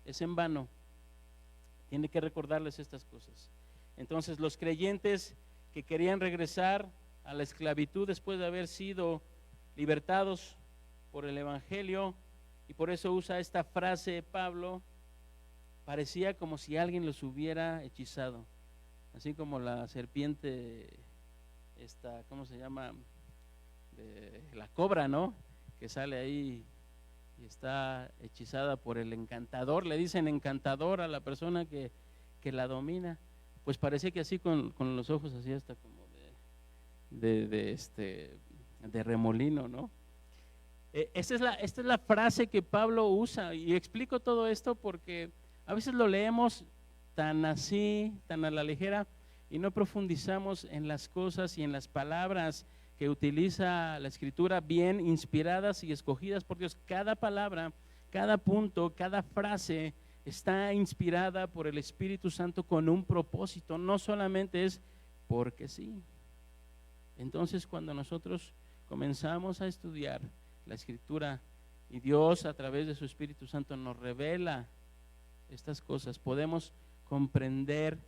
Es en vano. Tiene que recordarles estas cosas. Entonces los creyentes que querían regresar a la esclavitud después de haber sido libertados por el evangelio, y por eso usa esta frase Pablo, parecía como si alguien los hubiera hechizado, así como la serpiente ¿cómo se llama? De la cobra, ¿no? Que sale ahí y está hechizada por el encantador. Le dicen encantador a la persona que la domina. Pues parece que así con los ojos así hasta como de remolino, ¿no? Esta es la frase que Pablo usa, y explico todo esto porque a veces lo leemos tan así, tan a la ligera, y no profundizamos en las cosas y en las palabras que utiliza la Escritura, bien inspiradas y escogidas por Dios. Cada palabra, cada punto, cada frase está inspirada por el Espíritu Santo con un propósito, no solamente es porque sí. Entonces, cuando nosotros comenzamos a estudiar la Escritura y Dios a través de su Espíritu Santo nos revela estas cosas, podemos comprender,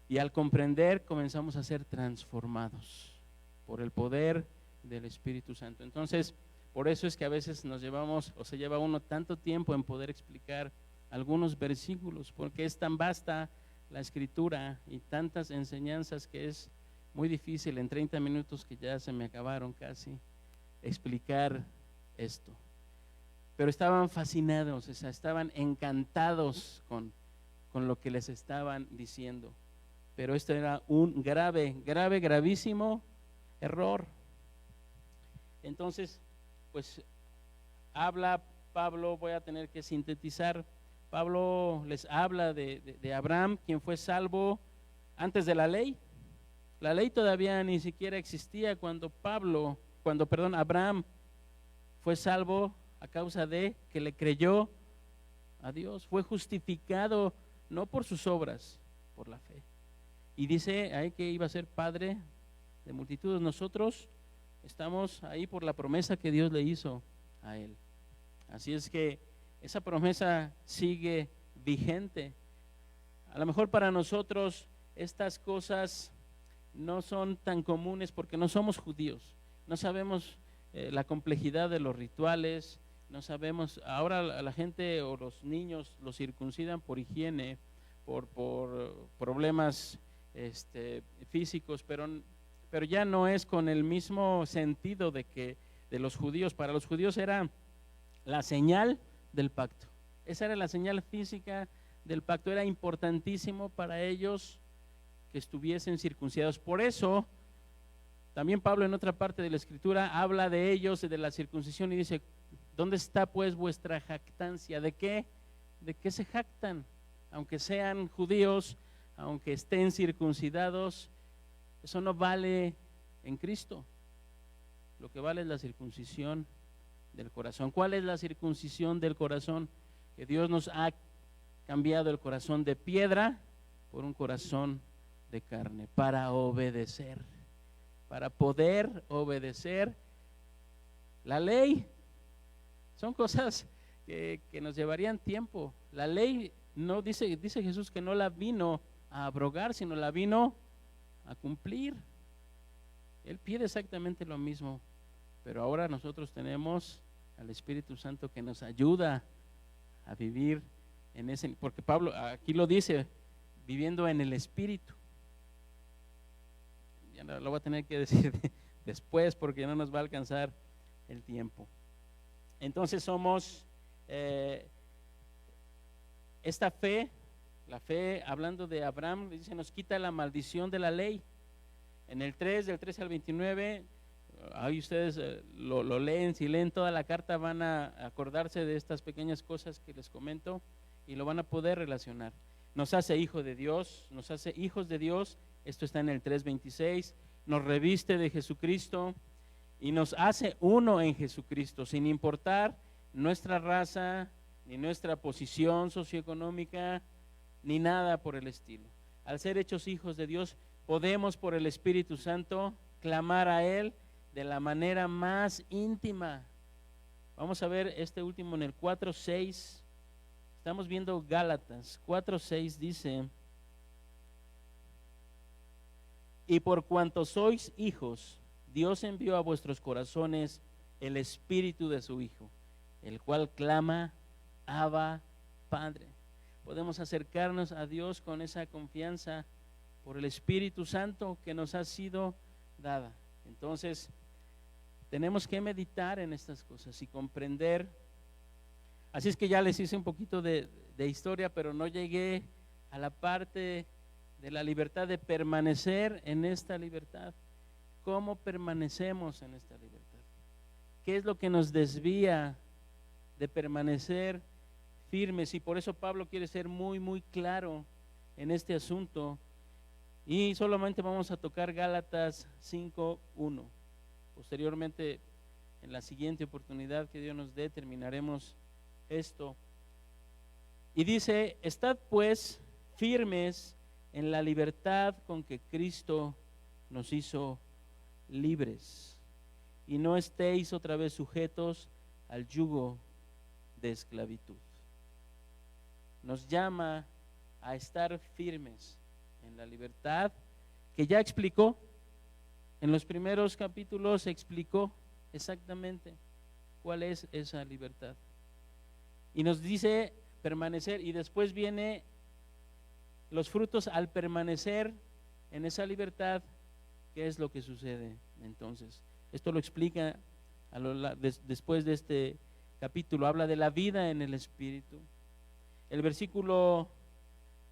y al comprender comenzamos a ser transformados por el poder del Espíritu Santo. Entonces, por eso es que a veces nos llevamos, o se lleva uno tanto tiempo en poder explicar algunos versículos, porque es tan vasta la Escritura y tantas enseñanzas que es muy difícil en 30 minutos, que ya se me acabaron casi, explicar esto. Pero estaban fascinados, o sea, estaban encantados con lo que les estaban diciendo. Pero esto era un gravísimo error. Entonces, pues habla Pablo, voy a tener que sintetizar. Pablo les habla de Abraham, quien fue salvo antes de la ley. La ley todavía ni siquiera existía cuando Abraham fue salvo a causa de que le creyó a Dios. Fue justificado no por sus obras, por la fe. Y dice ahí que iba a ser padre de multitudes. Nosotros estamos ahí por la promesa que Dios le hizo a él. Así es que esa promesa sigue vigente. A lo mejor para nosotros estas cosas no son tan comunes porque no somos judíos, no sabemos la complejidad de los rituales, no sabemos. Ahora la gente o los niños los circuncidan por higiene, por problemas físicos, pero ya no es con el mismo sentido de los judíos. Para los judíos era la señal del pacto, esa era la señal física del pacto, era importantísimo para ellos que estuviesen circuncidados. Por eso también Pablo en otra parte de la Escritura habla de ellos, de la circuncisión, y dice: ¿dónde está pues vuestra jactancia? ¿De qué se jactan? Aunque sean judíos, aunque estén circuncidados, eso no vale en Cristo. Lo que vale es la circuncisión del corazón. ¿Cuál es la circuncisión del corazón? Que Dios nos ha cambiado el corazón de piedra por un corazón de carne, para obedecer, para poder obedecer la ley. Son cosas que nos llevarían tiempo. La ley no dice Jesús que no la vino a abrogar, sino la vino a cumplir. Él pide exactamente lo mismo, pero ahora nosotros tenemos al Espíritu Santo que nos ayuda a vivir en ese, porque Pablo aquí lo dice, viviendo en el Espíritu. Ya no, lo voy a tener que decir después porque no nos va a alcanzar el tiempo. Entonces somos esta fe, la fe, hablando de Abraham, dice, nos quita la maldición de la ley. En el 3, del 13 al 29, ahí ustedes lo leen, si leen toda la carta van a acordarse de estas pequeñas cosas que les comento y lo van a poder relacionar. Nos hace hijo de Dios, nos hace hijos de Dios, esto está en el 3:26, nos reviste de Jesucristo y nos hace uno en Jesucristo, sin importar nuestra raza, ni nuestra posición socioeconómica, ni nada por el estilo. Al ser hechos hijos de Dios, podemos por el Espíritu Santo clamar a Él de la manera más íntima. Vamos a ver este último en el 4:6. Estamos viendo Gálatas 4:6, dice: y por cuanto sois hijos, Dios envió a vuestros corazones el Espíritu de su Hijo, el cual clama: Abba, Padre. Podemos acercarnos a Dios con esa confianza por el Espíritu Santo que nos ha sido dada. Entonces, tenemos que meditar en estas cosas y comprender. Así es que ya les hice un poquito de historia, pero no llegué a la parte de la libertad, de permanecer en esta libertad. ¿Cómo permanecemos en esta libertad? ¿Qué es lo que nos desvía de permanecer firmes? Y por eso Pablo quiere ser muy, muy claro en este asunto. Y solamente vamos a tocar Gálatas 5:1. Posteriormente, en la siguiente oportunidad que Dios nos dé, terminaremos esto. Y dice: estad pues firmes en la libertad con que Cristo nos hizo libres, y no estéis otra vez sujetos al yugo de esclavitud. Nos llama a estar firmes en la libertad que ya explicó. En los primeros capítulos explicó exactamente cuál es esa libertad. Y nos dice permanecer, y después viene los frutos al permanecer en esa libertad. ¿Qué es lo que sucede entonces? Esto lo explica después de este capítulo. Habla de la vida en el Espíritu. El versículo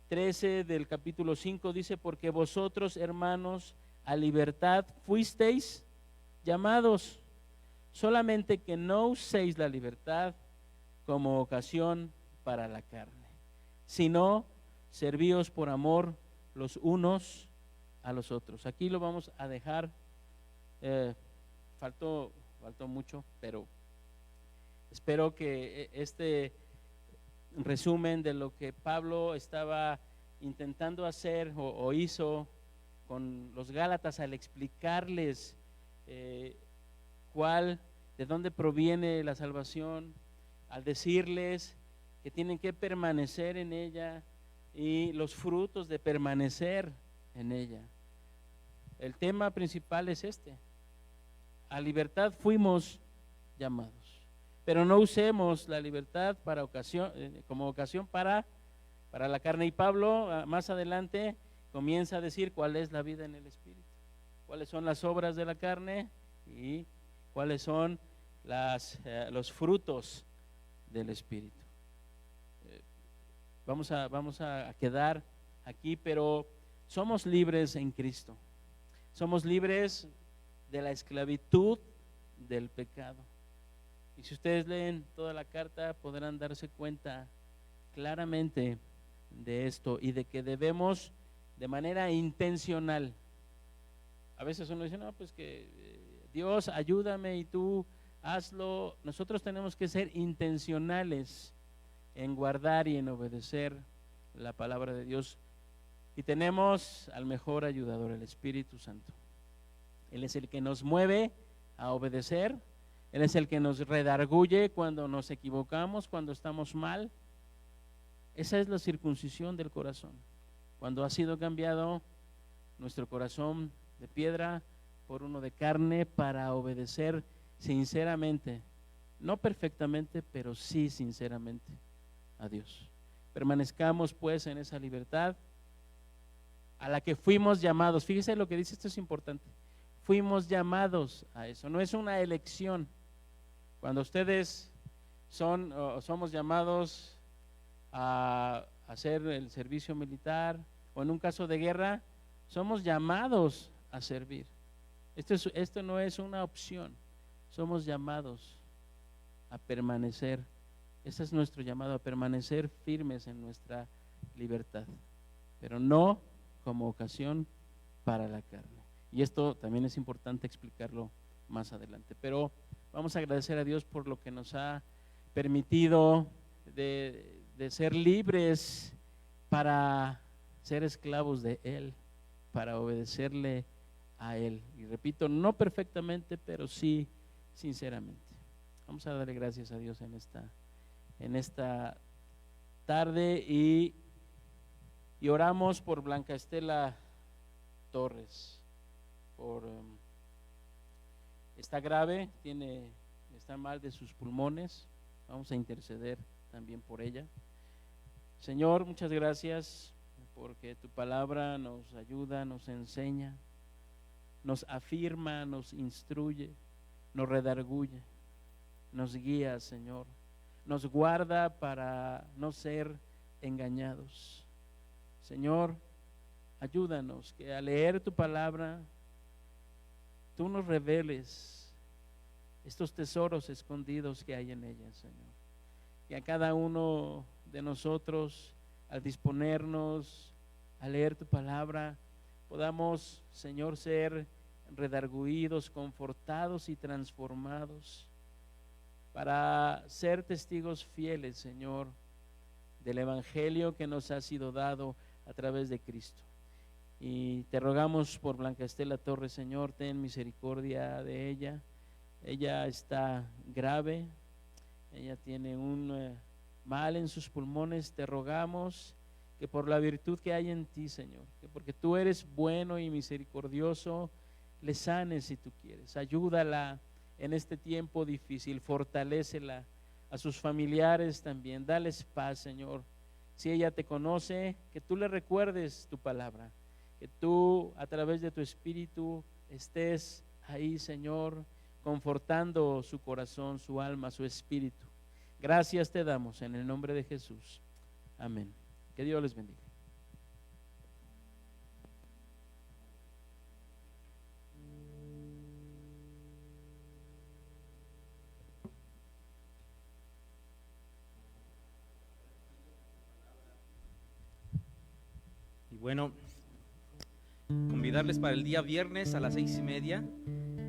13 del capítulo 5 dice: porque vosotros, hermanos, a libertad fuisteis llamados, solamente que no uséis la libertad como ocasión para la carne, sino servíos por amor los unos a los otros. Aquí lo vamos a dejar. Faltó mucho, pero espero que este resumen de lo que Pablo estaba intentando hacer o hizo con los Gálatas al explicarles de dónde proviene la salvación, al decirles que tienen que permanecer en ella y los frutos de permanecer en ella. El tema principal es este: a libertad fuimos llamados, pero no usemos la libertad como ocasión para la carne. Y Pablo más adelante comienza a decir cuál es la vida en el Espíritu, cuáles son las obras de la carne y cuáles son los frutos del Espíritu. Vamos a quedar aquí, pero somos libres en Cristo. Somos libres de la esclavitud del pecado. Y si ustedes leen toda la carta, podrán darse cuenta claramente de esto y de que debemos, de manera intencional. A veces uno dice: no, pues que Dios ayúdame y tú hazlo. Nosotros tenemos que ser intencionales en guardar y en obedecer la palabra de Dios. Y tenemos al mejor ayudador, el Espíritu Santo. Él es el que nos mueve a obedecer. Él es el que nos redarguye cuando nos equivocamos, cuando estamos mal. Esa es la circuncisión del corazón. Cuando ha sido cambiado nuestro corazón de piedra por uno de carne para obedecer sinceramente, no perfectamente, pero sí sinceramente a Dios. Permanezcamos pues en esa libertad a la que fuimos llamados. Fíjese lo que dice, esto es importante. Fuimos llamados a eso, no es una elección. Cuando ustedes somos llamados a hacer el servicio militar o en un caso de guerra, somos llamados a servir. Esto no es una opción, somos llamados a permanecer. Ese es nuestro llamado, a permanecer firmes en nuestra libertad, pero no como ocasión para la carne. Y esto también es importante explicarlo más adelante. Pero vamos a agradecer a Dios por lo que nos ha permitido de ser libres para ser esclavos de Él, para obedecerle a Él. Y repito, no perfectamente, pero sí sinceramente. Vamos a darle gracias a Dios en esta tarde y oramos por Blanca Estela Torres. Está grave, está mal de sus pulmones. Vamos a interceder también por ella. Señor, muchas gracias porque tu palabra nos ayuda, nos enseña nos afirma, nos instruye, nos redarguye, nos guía, Señor, nos guarda para no ser engañados. Señor, ayúdanos que al leer tu palabra, tú nos reveles estos tesoros escondidos que hay en ella, Señor. Que a cada uno de nosotros, al disponernos a leer tu palabra, podamos, Señor, ser redarguidos, confortados y transformados para ser testigos fieles, Señor, del evangelio que nos ha sido dado a través de Cristo. Y te rogamos por Blanca Estela Torres, Señor, ten misericordia de ella. Ella está grave, ella tiene un mal en sus pulmones. Te rogamos que por la virtud que hay en ti, Señor, que porque tú eres bueno y misericordioso, le sanes si tú quieres. Ayúdala en este tiempo difícil, fortalécela, a sus familiares también, dales paz, Señor. Si ella te conoce, que tú le recuerdes tu palabra, que tú a través de tu espíritu estés ahí, Señor, confortando su corazón, su alma, su espíritu. Gracias te damos en el nombre de Jesús. Amén. Que Dios les bendiga. Y bueno, convidarles para el día viernes a las 6:30.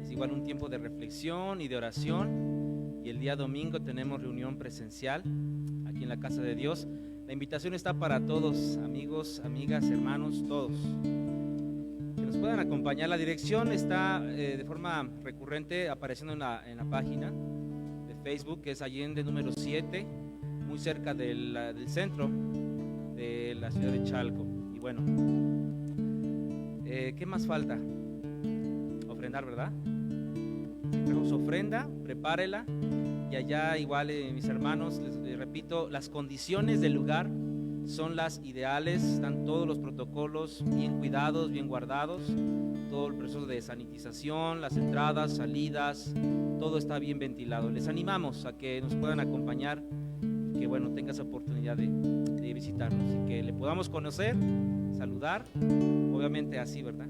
Es igual un tiempo de reflexión y de oración. Y el día domingo tenemos reunión presencial aquí en la casa de Dios. La invitación está para todos, amigos, amigas, hermanos, todos. Que nos puedan acompañar. La dirección está de forma recurrente apareciendo en la página de Facebook, que es Allende número 7, muy cerca del centro de la ciudad de Chalco. Y bueno, ¿qué más falta? Ofrendar, ¿verdad? Traemos ofrenda, prepárela. Y allá igual, mis hermanos, les repito, las condiciones del lugar son las ideales. Están todos los protocolos bien cuidados, bien guardados. Todo el proceso de sanitización, las entradas, salidas, todo está bien ventilado. Les animamos a que nos puedan acompañar y que bueno, tengas oportunidad de visitarnos y que le podamos conocer, saludar, obviamente así, ¿verdad?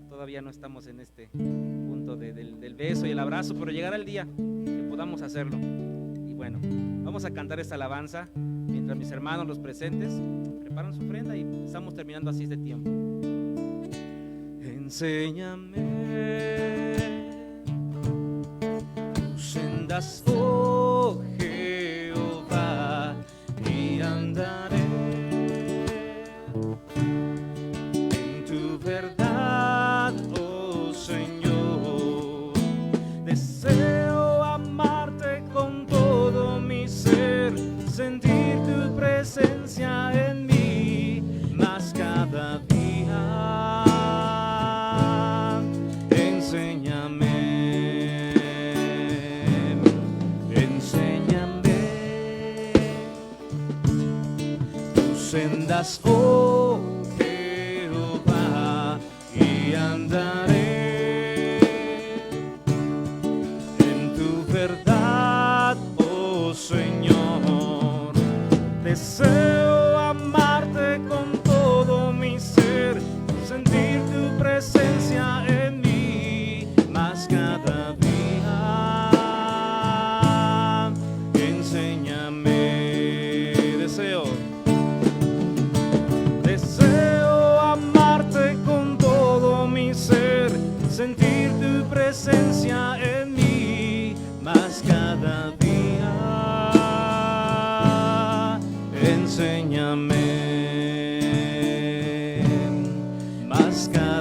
Todavía no estamos en este punto del beso y el abrazo, pero llegará el día que podamos hacerlo. Y bueno, vamos a cantar esta alabanza mientras mis hermanos, los presentes, preparan su ofrenda y estamos terminando así este tiempo. Enséñame tus sendas, oh Jehová, y andaré en tu verdad, oh Señor. Deseo amarte con todo mi ser, sentir tu presencia en mí más cada día. Sendas, oh Jehová, y andaré en tu verdad, oh Señor. Deseo amarte con todo mi ser, sentir tu presencia en mí más cada día. Enséñame, deseo amarte con todo mi ser, sentir tu presencia en mí más cada día. Enséñame más cada día.